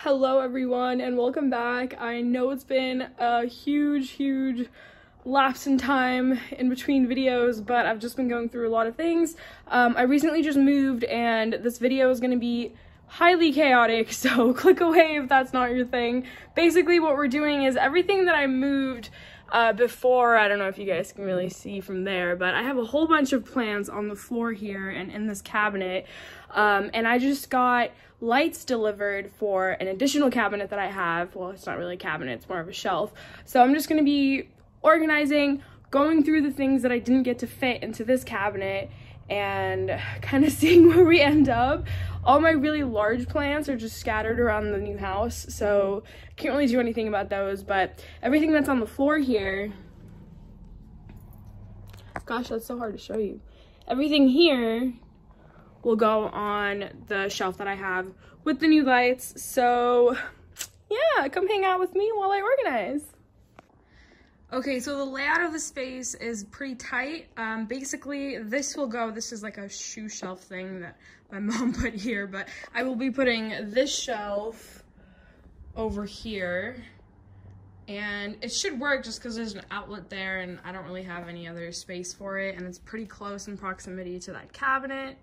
Hello everyone and welcome back. I know it's been a huge lapse in time in between videos, but I've just been going through a lot of things. I recently just moved and this video is going to be highly chaotic, so click away if that's not your thing. Basically what we're doing is everything that I moved before, I don't know if you guys can really see from there, but I have a whole bunch of plants on the floor here and in this cabinet, and I just got lights delivered for an additional cabinet that I have. Well, it's not really a cabinet, it's more of a shelf. So I'm just going to be organizing, going through the things that I didn't get to fit into this cabinet and kind of seeing where we end up. All my really large plants are just scattered around the new house, so I can't really do anything about those, but everything that's on the floor here, gosh, that's so hard to show you. Everything here will go on the shelf that I have with the new lights. So yeah, come hang out with me while I organize. Okay, so the layout of the space is pretty tight. Basically, this is like a shoe shelf thing that my mom put here, but I will be putting this shelf over here, and it should work just because there's an outlet there and I don't really have any other space for it, and it's pretty close in proximity to that cabinet.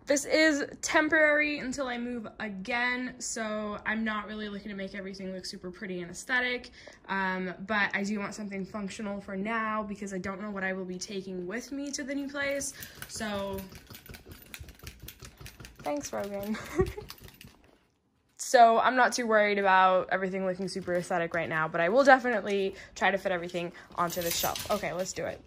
This is temporary until I move again, so I'm not really looking to make everything look super pretty and aesthetic, but I do want something functional for now because I don't know what I will be taking with me to the new place. So thanks, Rogan. So I'm not too worried about everything looking super aesthetic right now, but I will definitely try to fit everything onto the shelf. Okay, let's do it.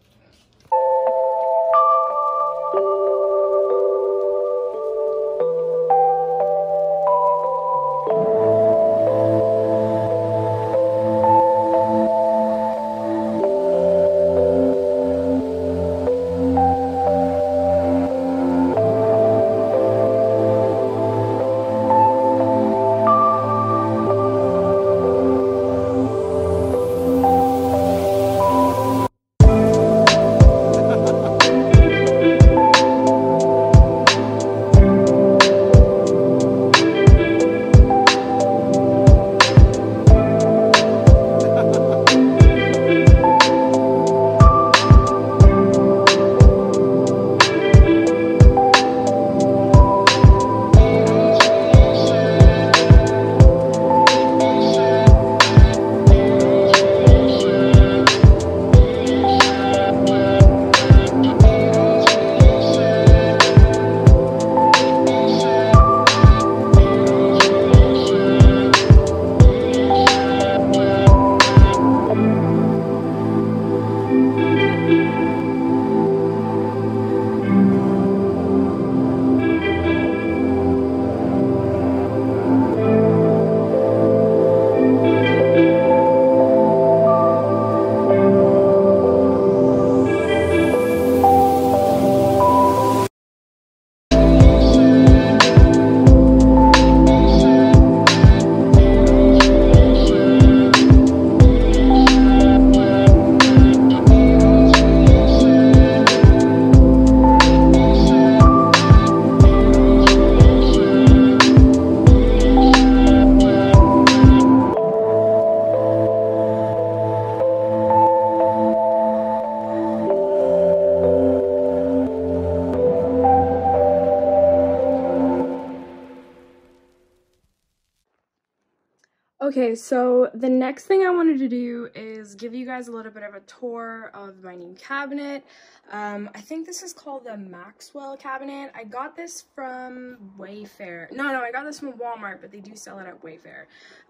Okay, so the next thing I wanted to do is give you guys a little bit of a tour of my new cabinet. I think this is called the Maxwell cabinet. I got this from Wayfair. No, I got this from Walmart, but they do sell it at Wayfair.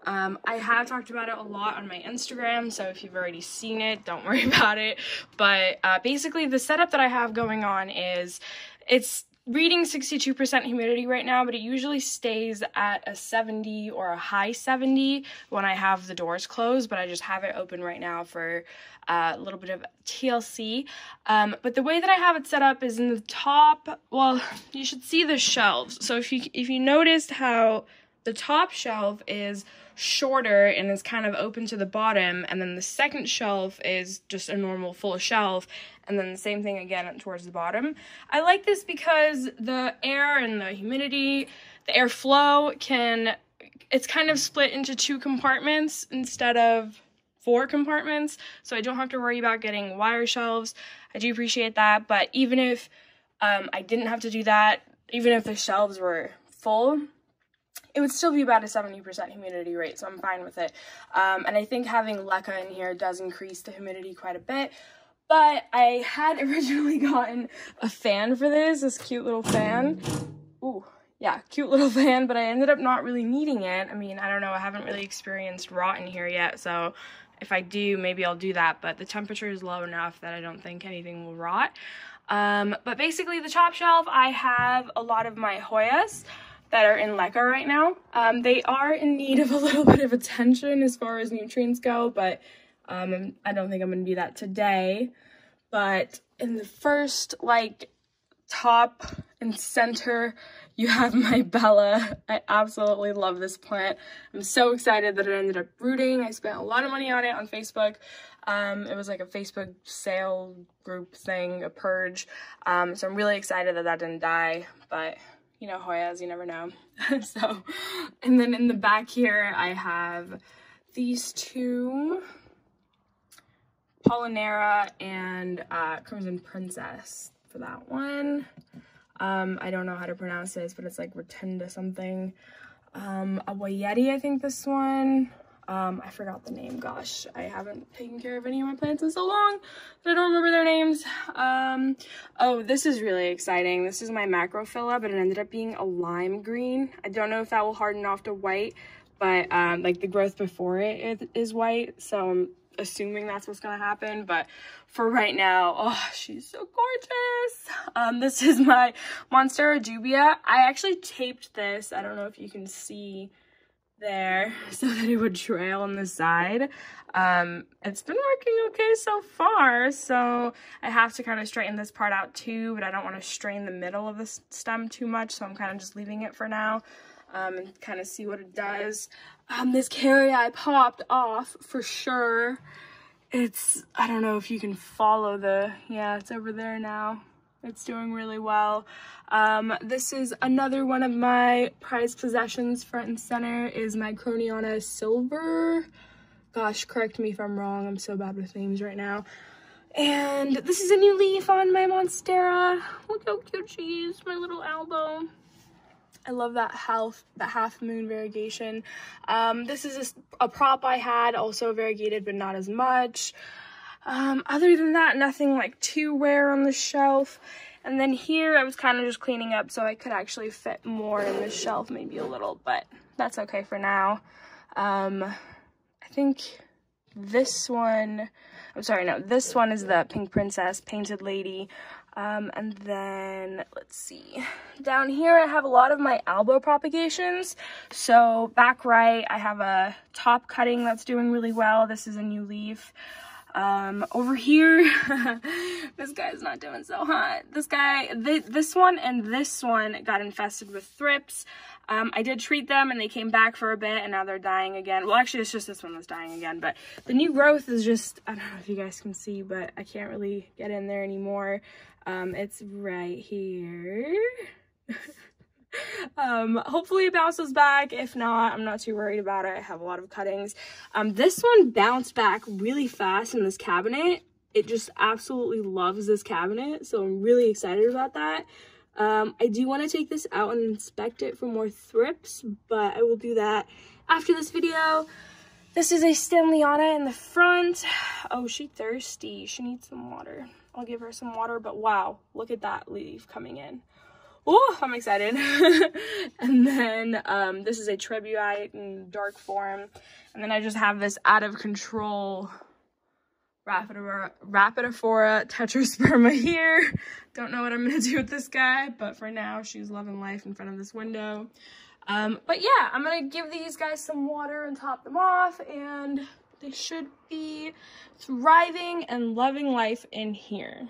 I have talked about it a lot on my Instagram, so if you've already seen it, don't worry about it. But basically, the setup that I have going on is it's reading 62% humidity right now, but it usually stays at a 70 or a high 70 when I have the doors closed, but I just have it open right now for a little bit of TLC. But the way that I have it set up is in the top, well, you should see the shelves. So if you noticed how the top shelf is shorter and is kind of open to the bottom, and then the second shelf is just a normal full shelf, and then the same thing again towards the bottom. I like this because the air and the humidity the airflow it's kind of split into 2 compartments instead of 4 compartments, so I don't have to worry about getting wire shelves. I do appreciate that, but even if I didn't have to do that, even if the shelves were full, it would still be about a 70% humidity rate, so I'm fine with it. And I think having leca in here does increase the humidity quite a bit. But I had originally gotten a fan for this cute little fan. Ooh, yeah, cute little fan, but I ended up not really needing it. I mean, I don't know, I haven't really experienced rot in here yet, so if I do, maybe I'll do that, but the temperature is low enough that I don't think anything will rot. But basically the top shelf, I have a lot of my Hoyas that are in leca right now. They are in need of a little bit of attention as far as nutrients go, but I don't think I'm gonna do that today. But in the first, like, top and center, you have my Bella. I absolutely love this plant. I'm so excited that it ended up rooting. I spent a lot of money on it on Facebook. It was like a Facebook sale group thing, a purge. So I'm really excited that that didn't die, but you know, Hoyas, you never know. So, and then in the back here, I have these 2, Polynera and Crimson Princess for that one. I don't know how to pronounce this, but it's like Rotunda something. A Wayeti, I think this one. I forgot the name. Gosh, I haven't taken care of any of my plants in so long that I don't remember their names. Oh, this is really exciting. This is my Macrophila, but it ended up being a lime green. I don't know if that will harden off to white, but like the growth before it is white, so I'm assuming that's what's gonna happen. But for right now, oh, she's so gorgeous. This is my Monstera dubia. I actually taped this, I don't know if you can see there, so that it would trail on the side. It's been working okay so far, so I have to kind of straighten this part out too, but I don't want to strain the middle of the stem too much, so I'm kind of just leaving it for now, and kind of see what it does. This carry popped off for sure. It's, I don't know if you can follow yeah, it's over there now. It's doing really well. This is another one of my prized possessions, front and center, is my Croniana Silver. Gosh, correct me if I'm wrong. I'm so bad with names right now. And this is a new leaf on my Monstera. Look how cute she is, my little elbow. I love that half moon variegation. This is a prop I had, also variegated, but not as much. Other than that, nothing like too rare on the shelf. And then here I was kind of just cleaning up so I could actually fit more in the shelf, maybe a little, but that's okay for now. I think this one, I'm sorry, no, this one is the Pink Princess Painted Lady. And then let's see, down here I have a lot of my albo propagations. So back right, I have a top cutting that's doing really well. This is a new leaf. Over here, this guy's not doing so hot. This one and this one got infested with thrips. I did treat them and they came back for a bit and now they're dying again. Well, actually, it's just this one that's dying again, but the new growth is just, I don't know if you guys can see, but I can't really get in there anymore. It's right here. Hopefully it bounces back. If not, I'm not too worried about it. I have a lot of cuttings. This one bounced back really fast in this cabinet. It just absolutely loves this cabinet, so I'm really excited about that. I do want to take this out and inspect it for more thrips, but I will do that after this video. This is a Stanleyana in the front. Oh, she's thirsty. She needs some water. I'll give her some water, but wow, look at that leaf coming in. Oh, I'm excited. And then this is a Trebuite in dark form. And then I just have this out of control Rapidophora tetrasperma here. Don't know what I'm gonna do with this guy, but for now she's loving life in front of this window. But yeah, I'm gonna give these guys some water and top them off, and they should be thriving and loving life in here.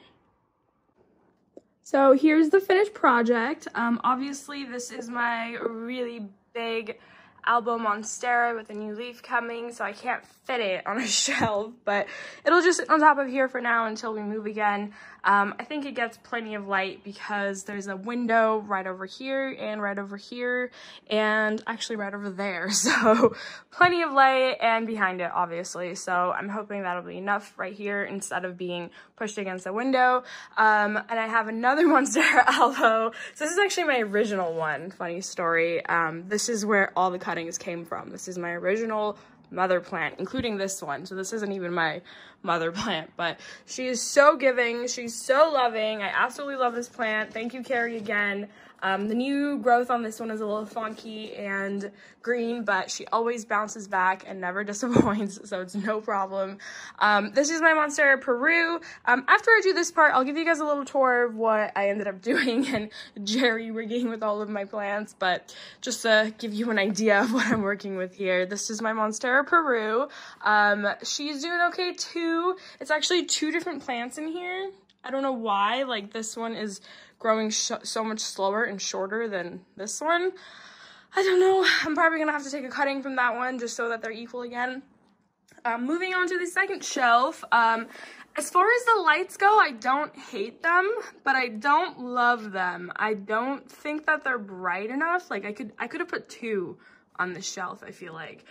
So here's the finished project. Obviously this is my really big Albo Monstera with a new leaf coming, so I can't fit it on a shelf, but it'll just sit on top of here for now until we move again. I think it gets plenty of light because there's a window right over here and right over here and actually right over there, so plenty of light, and behind it obviously, so I'm hoping that'll be enough right here instead of being pushed against the window. And I have another Monstera Albo. So this is actually my original one, funny story. This is where all the cuttings came from. This is my original mother plant, including this one. So this isn't even my mother plant, but she is so giving. She's so loving. I absolutely love this plant. Thank you, Carrie, again. The new growth on this one is a little funky and green, but she always bounces back and never disappoints, so it's no problem. This is my Monstera Peru. After I do this part, I'll give you guys a little tour of what I ended up doing and jerry-rigging with all of my plants, but just to give you an idea of what I'm working with here, this is my Monstera Peru. She's doing okay too. It's actually two different plants in here. I don't know why, like this one is growing so much slower and shorter than this one. I don't know. I'm probably gonna have to take a cutting from that one just so that they're equal again. Moving on to the second shelf. As far as the lights go, I don't hate them, but I don't love them. I don't think that they're bright enough. Like I could have put two on this shelf, I feel like.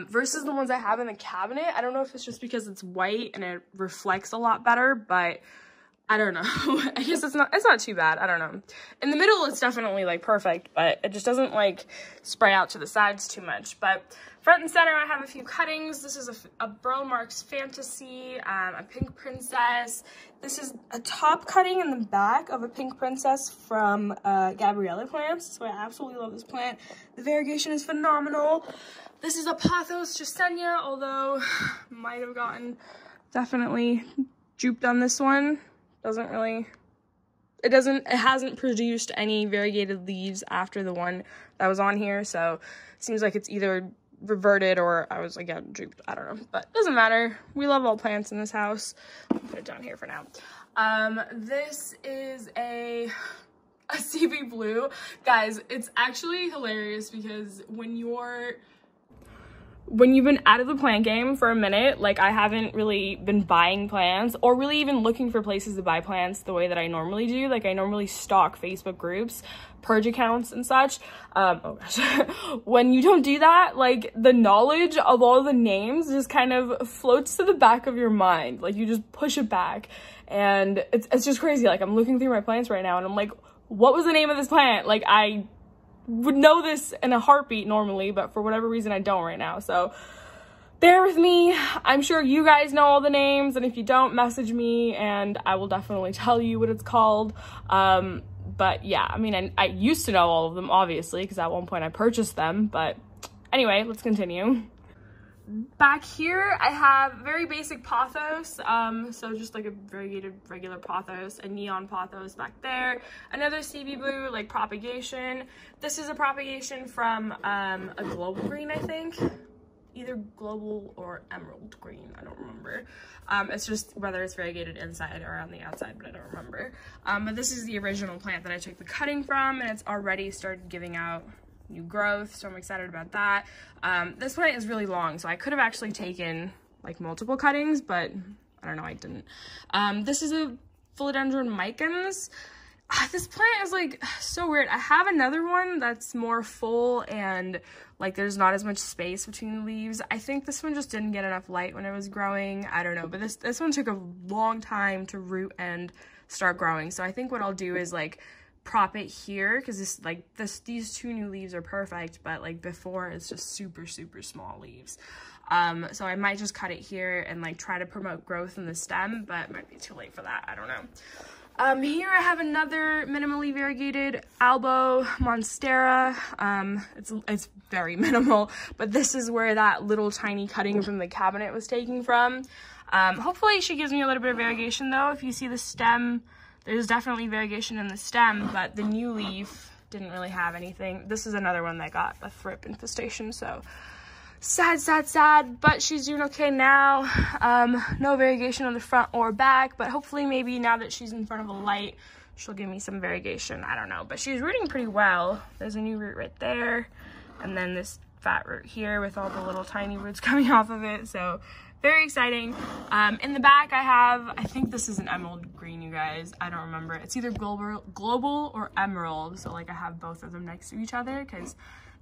Versus the ones I have in the cabinet. I don't know if it's just because it's white and it reflects a lot better, but I don't know. I guess it's not too bad. I don't know. In the middle, it's definitely like perfect, but it just doesn't like spray out to the sides too much. But front and center, I have a few cuttings. This is a Burl Marks Fantasy, a Pink Princess. This is a top cutting in the back of a Pink Princess from Gabriella Plants. So I absolutely love this plant. The variegation is phenomenal. This is a Pothos Jasenia, although might have gotten definitely duped on this one. It hasn't produced any variegated leaves after the one that was on here, so it seems like it's either reverted or I was again duped. I don't know, but it doesn't matter. We love all plants in this house. I'll put it down here for now. This is a CB blue. Guys, it's actually hilarious because when you've been out of the plant game for a minute, like I haven't really been buying plants or really even looking for places to buy plants the way that I normally do. Like I normally stalk Facebook groups, purge accounts and such. Oh gosh. When you don't do that, like the knowledge of all the names just kind of floats to the back of your mind. Like you just push it back and it's just crazy. Like I'm looking through my plants right now and I'm like, what was the name of this plant? Like I would know this in a heartbeat normally, but for whatever reason I don't right now, so bear with me. I'm sure you guys know all the names, and if you don't, message me and I will definitely tell you what it's called. But yeah, I mean, I used to know all of them obviously because at one point I purchased them, but anyway, let's continue. Back here, I have very basic pothos, so just like a variegated regular pothos, a neon pothos back there. Another CB blue, like propagation. This is a propagation from a global green, I think. Either global or emerald green, I don't remember. It's just whether it's variegated inside or on the outside, but I don't remember. But this is the original plant that I took the cutting from, and it's already started giving out new growth, so I'm excited about that. This plant is really long, so I could have actually taken like multiple cuttings, but I don't know, I didn't. This is a Philodendron Micans. This plant is like so weird. I have another one that's more full and like there's not as much space between the leaves. I think this one just didn't get enough light when it was growing. I don't know, but this one took a long time to root and start growing. So I think what I'll do is like prop it here because these two new leaves are perfect, but like before it's just super small leaves. So I might just cut it here and like try to promote growth in the stem, but it might be too late for that. I don't know. Here I have another minimally variegated Albo Monstera. It's very minimal, but this is where that little tiny cutting from the cabinet was taken from. Hopefully she gives me a little bit of variegation though. If you see the stem, there's definitely variegation in the stem, but the new leaf didn't really have anything. This is another one that got a thrip infestation, so sad, but she's doing okay now. No variegation on the front or back, but hopefully maybe now that she's in front of a light, she'll give me some variegation. I don't know, but she's rooting pretty well. There's a new root right there, and then this fat root here with all the little tiny roots coming off of it. So very exciting. In the back I have, I think this is an emerald green, you guys. I don't remember. It's either global or emerald. So like I have both of them next to each other because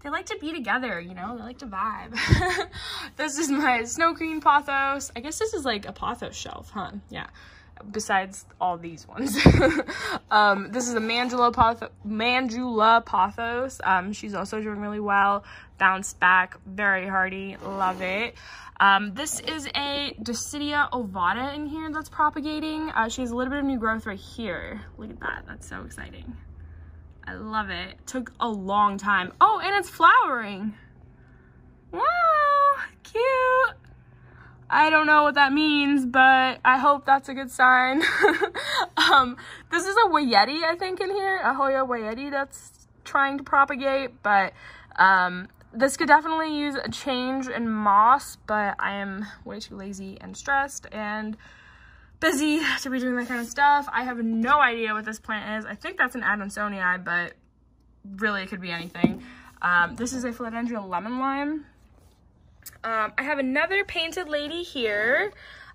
they like to be together, you know, they like to vibe. This is my snow queen pothos. I guess this is like a pothos shelf, huh? Yeah. Besides all these ones. This is a Mandula pothos. She's also doing really well. Bounced back, very hardy, love it. This is a Docidia ovata in here that's propagating. She has a little bit of new growth right here. Look at that, that's so exciting. I love it. Took a long time. Oh, and it's flowering. Wow, cute. I don't know what that means, but I hope that's a good sign. This is a Wayeti, I think, in here. A Hoya Wayeti that's trying to propagate, but this could definitely use a change in moss, but I am way too lazy and stressed and busy to be doing that kind of stuff. I have no idea what this plant is. I think that's an Adansonii, but really it could be anything. This is a philodendron lemon lime. I have another painted lady here.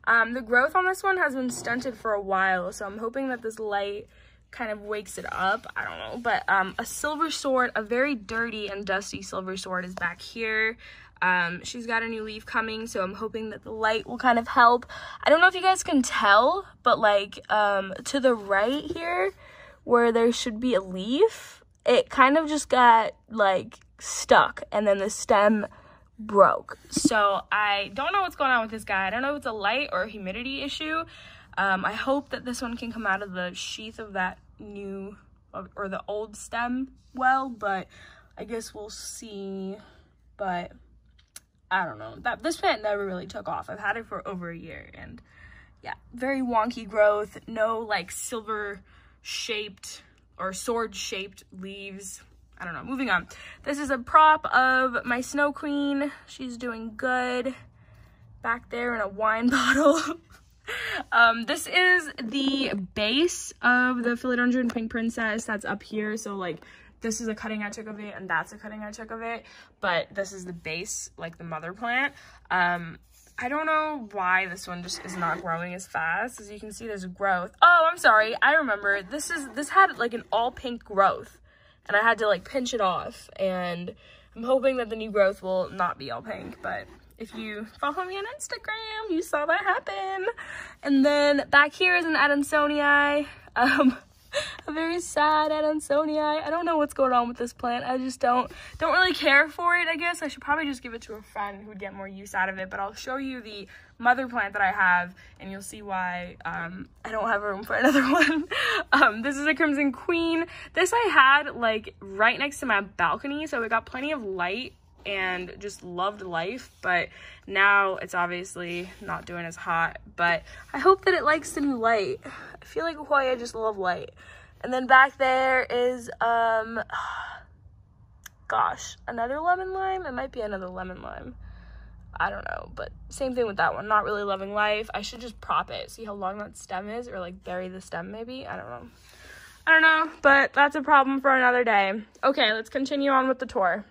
The growth on this one has been stunted for a while, so I'm hoping that this light kind of wakes it up. I don't know, but a silver sword, a very dirty and dusty silver sword is back here. She's got a new leaf coming, so I'm hoping that the light will kind of help. I don't know if you guys can tell, but like to the right here where there should be a leaf, it kind of just got like stuck and then the stem broke. So I don't know what's going on with this guy. I don't know if it's a light or a humidity issue. I hope that this one can come out of the sheath of that new or the old stem well, but I guess we'll see. But I don't know. This plant never really took off. I've had it for over a year, and yeah, very wonky growth. No like silver shaped or sword shaped leaves. I don't know. Moving on. This is a prop of my Snow Queen. She's doing good. Back there in a wine bottle. This is the base of the Philodendron Pink Princess that's up here. So like this is a cutting I took of it and that's a cutting I took of it. But this is the base, like the mother plant. I don't know why this one just is not growing as fast. As you can see, there's growth. Oh, I'm sorry. I remember. This had like an all pink growth. And I had to like pinch it off, and I'm hoping that the new growth will not be all pink, but if you follow me on Instagram, you saw that happen. And then back here is an Adansonii, a very sad Adansonii. I don't know what's going on with this plant. I just don't really care for it, I guess. I should probably just give it to a friend who would get more use out of it, but I'll show you the mother plant that I have, and you'll see why I don't have room for another one. This is a Crimson Queen. This I had like right next to my balcony, so it got plenty of light and just loved life, but now it's obviously not doing as hot, but I hope that it likes the new light. I feel like Hoya just love light. And then back there is gosh, another lemon lime. It might be another lemon lime, I don't know, but same thing with that one. Not really loving life. I should just prop it, see how long that stem is, or like bury the stem maybe. I don't know, but that's a problem for another day. Okay, let's continue on with the tour.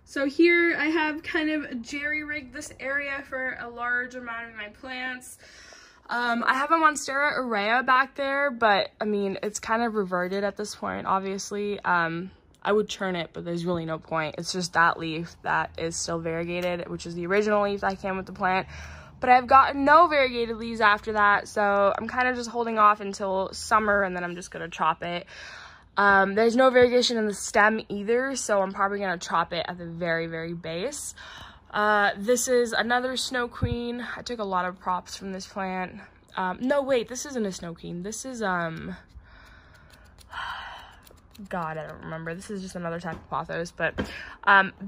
So here I have kind of jerry-rigged this area for a large amount of my plants. I have a Monstera aurea back there, but I mean, it's kind of reverted at this point, obviously. I would churn it, but there's really no point. It's just that leaf that is still variegated, which is the original leaf that came with the plant. But I've gotten no variegated leaves after that, so I'm kind of just holding off until summer, and then I'm just gonna chop it. There's no variegation in the stem either, so I'm probably gonna chop it at the very, very base. This is another Snow Queen. I took a lot of props from this plant. No, wait, this isn't a Snow Queen. This is, God, I don't remember. This is just another type of pothos, but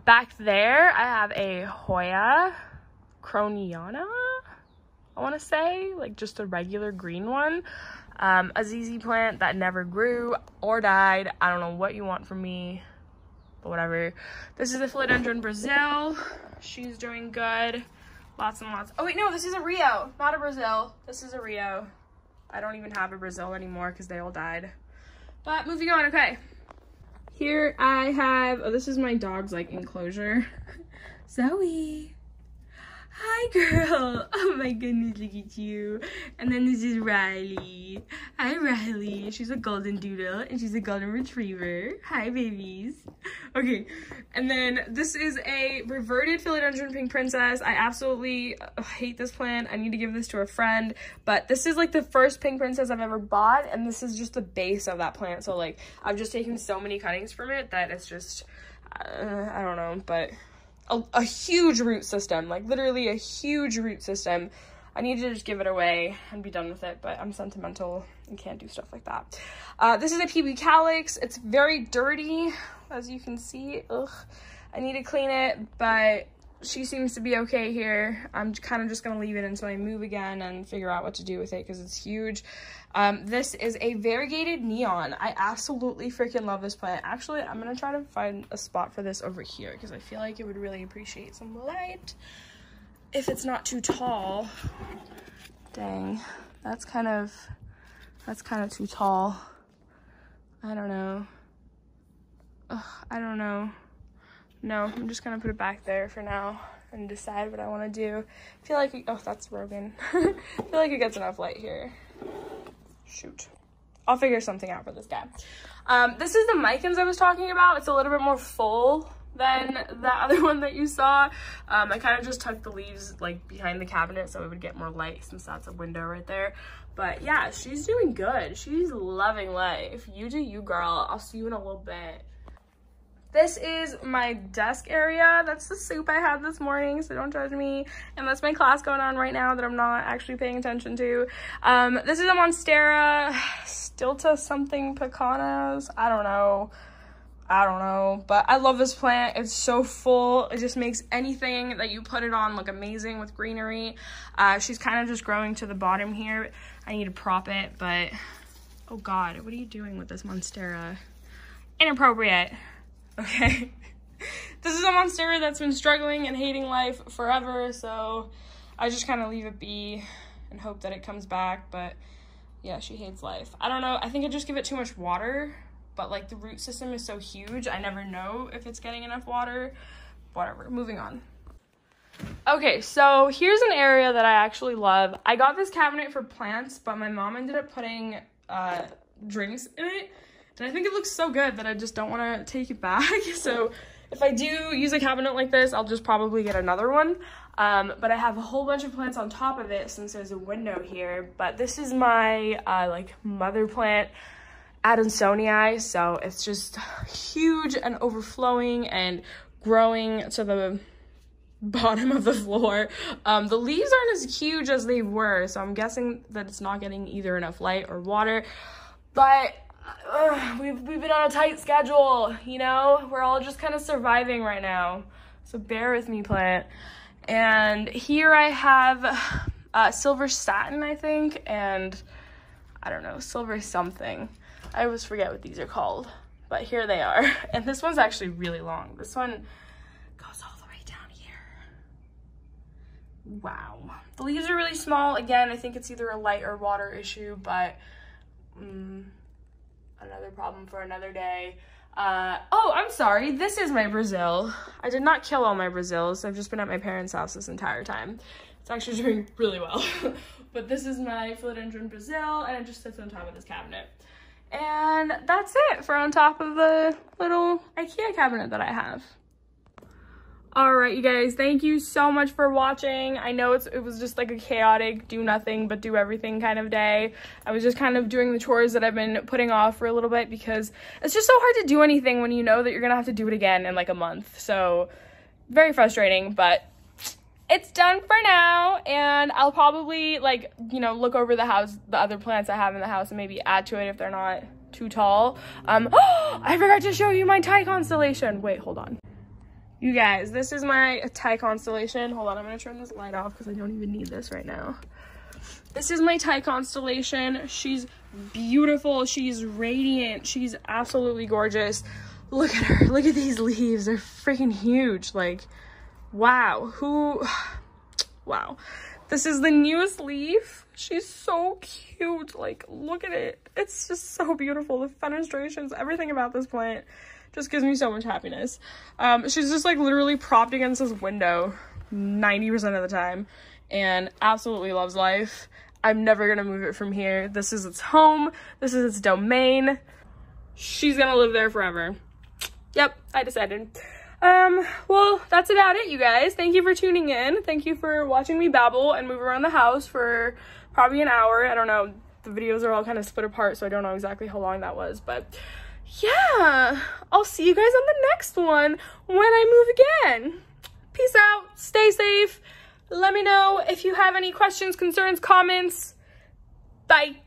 back there I have a Hoya Croniana, I want to say, like just a regular green one. A ZZ plant that never grew or died. I don't know what you want from me, but whatever. This is a Philodendron Brazil. She's doing good. Lots and lots. Oh wait, no, this is a Rio, not a Brazil. This is a Rio. I don't even have a Brazil anymore because they all died. But moving on, okay. Here I have, oh, this is my dog's like enclosure. Zoe. Hi, girl. Oh my goodness, look at you. And then this is Riley. Hi, Riley. She's a golden doodle and she's a golden retriever. Hi, babies. Okay, and then this is a reverted philodendron pink princess. I absolutely hate this plant. I need to give this to a friend, but this is like the first pink princess I've ever bought, and this is just the base of that plant. So like, I've just taken so many cuttings from it that it's just, I don't know, but a huge root system, like literally a huge root system. I need to just give it away and be done with it, but I'm sentimental and can't do stuff like that. This is a PB calyx. It's very dirty, as you can see. Ugh, I need to clean it, but she seems to be okay here. I'm kind of just gonna leave it until I move again and figure out what to do with it because it's huge. This is a variegated neon. I absolutely freaking love this plant. Actually, I'm gonna try to find a spot for this over here because I feel like it would really appreciate some light if it's not too tall. Dang, that's kind of too tall. I don't know. Ugh, I don't know. No, I'm just gonna put it back there for now and decide what I want to do. I feel like, oh, that's Rogan. I feel like it gets enough light here. Shoot. I'll figure something out for this guy. This is the Micans I was talking about. It's a little bit more full than the other one that you saw. I kind of just tucked the leaves like behind the cabinet so it would get more light since that's a window right there. But yeah, she's doing good. She's loving life. You do you, girl. I'll see you in a little bit. This is my desk area. That's the soup I had this morning, so don't judge me. And that's my class going on right now that I'm not actually paying attention to. This is a Monstera Stilta something pecanas. I don't know, but I love this plant. It's so full. It just makes anything that you put it on look amazing with greenery. She's kind of just growing to the bottom here. I need to prop it, but oh God, what are you doing with this Monstera? Inappropriate. Okay, this is a Monstera that's been struggling and hating life forever, so I just kind of leave it be and hope that it comes back. But yeah, she hates life. I don't know, I think I just give it too much water, but like the root system is so huge, I never know if it's getting enough water. Whatever, moving on. Okay, so here's an area that I actually love. I got this cabinet for plants, but my mom ended up putting drinks in it. And I think it looks so good that I just don't want to take it back. So if I do use a cabinet like this, I'll just probably get another one. But I have a whole bunch of plants on top of it since there's a window here. But this is my like mother plant, Adansonii. So it's just huge and overflowing and growing to the bottom of the floor. The leaves aren't as huge as they were, so I'm guessing that it's not getting either enough light or water. But we've been on a tight schedule, you know? We're all just kind of surviving right now. So bear with me, plant. And here I have silver satin, I think, and I don't know, silver something. I always forget what these are called, but here they are. And this one's actually really long. This one goes all the way down here. Wow. The leaves are really small. Again, I think it's either a light or water issue, but another problem for another day. Oh, I'm sorry. This is my Brazil. I did not kill all my Brazils. I've just been at my parents' house this entire time. It's actually doing really well. But this is my philodendron Brazil, and it just sits on top of this cabinet. And that's it for on top of the little IKEA cabinet that I have. All right, you guys, thank you so much for watching. I know it was just like a chaotic do nothing but do everything kind of day. I was just kind of doing the chores that I've been putting off for a little bit because it's just so hard to do anything when you know that you're gonna have to do it again in like a month. So very frustrating, but it's done for now. And I'll probably like, you know, look over the house, the other plants I have in the house, and maybe add to it if they're not too tall. Oh, I forgot to show you my Thai constellation. Wait, hold on. You guys, this is my Thai constellation. Hold on, I'm gonna turn this light off because I don't even need this right now. This is my Thai constellation. She's beautiful, she's radiant, she's absolutely gorgeous. Look at her, look at these leaves, they're freaking huge. Like, wow, wow. This is the newest leaf. She's so cute, like, look at it. It's just so beautiful. The fenestrations, everything about this plant just gives me so much happiness. She's just like literally propped against this window 90% of the time and absolutely loves life. I'm never gonna move it from here. This is its home. This is its domain. She's gonna live there forever. Yep, I decided. Well, that's about it, you guys. Thank you for tuning in. Thank you for watching me babble and move around the house for probably an hour. I don't know. The videos are all kind of split apart, so I don't know exactly how long that was, but yeah, I'll see you guys on the next one when I move again. Peace out. Stay safe. Let me know if you have any questions, concerns, comments. Bye.